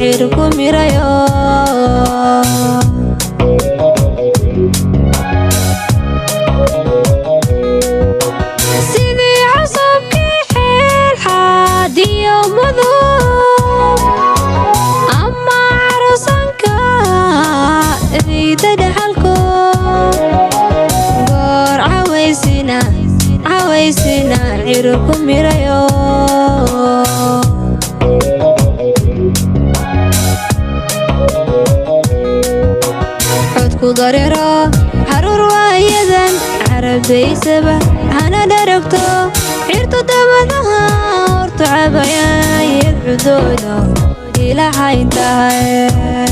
cirku mirayo sidii casabkii xeel xaadiyo madoob ama carusanka ciida dhaxalko goor cawaysina cirku mirayo codku dareero haruur waayadan carabaysaba hana dharagto cirtu dabadaha hortu cabayayad cudooda ilaahay intahay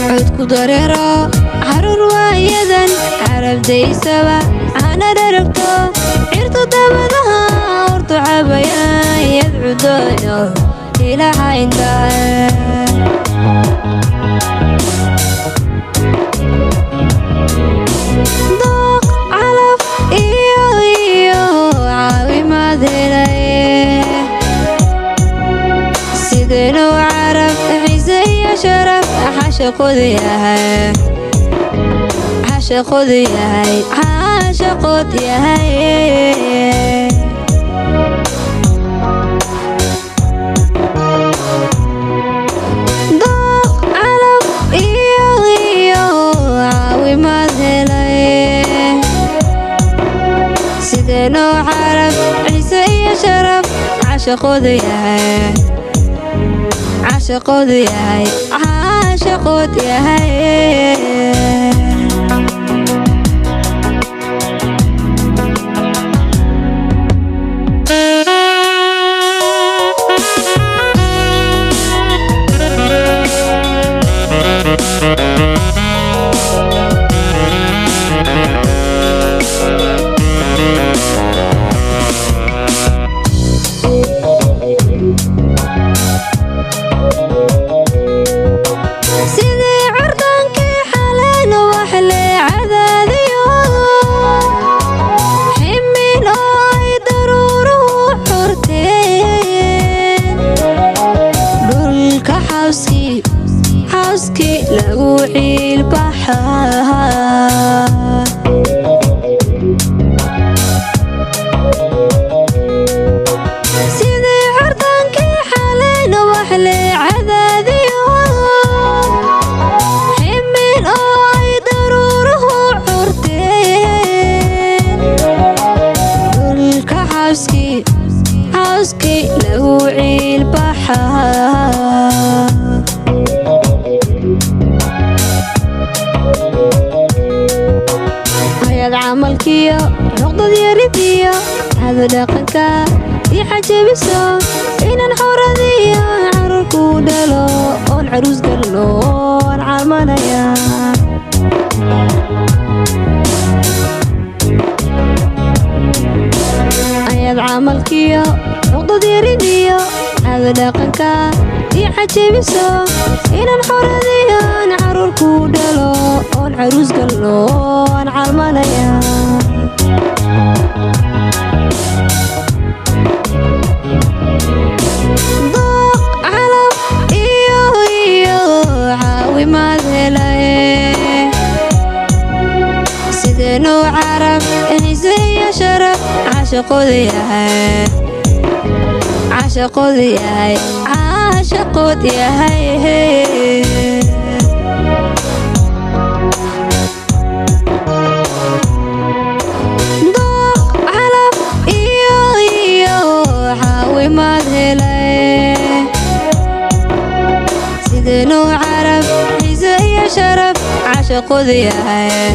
codku dareero haruur waayadan carabdaysaba hana dharagto cirtu dabadaha hortu cabayayad cudooda ilaahay intahay dooq calaf iyo caawimaad helay sideenuu carab ciise iyo sharaf xashaqood yahay dooq calaf iyo caawimaad helay sideenuu carab ciise iyo sharaf xashaqood yahay xawskii lagu ciilbaxaa sidii cordaankii xalayna wax lee cadaadiyo ximin oo ay daruuruhu curteen dhulka xawskii lagu ciilbaxaa camalkiyo noqdad yaridiyo hada dhaqanka ii xajabiso inaan xoradiyo carurku dhalo oon caruus galno oon calmanaya ayaad camalkiyo noqdad yaridiyo hada dhaqanka ii xajabiso inaan xoradiyo carurku dhalo oon caruus galno oon calmanaya dooq calaf iyo caawimaad helay sideenuu carab ciise iyo sharaf cashaqood yahay dooq calaf iyo caawimaad helay sideenuu carab ciise iyo sharaf cashaqood yahay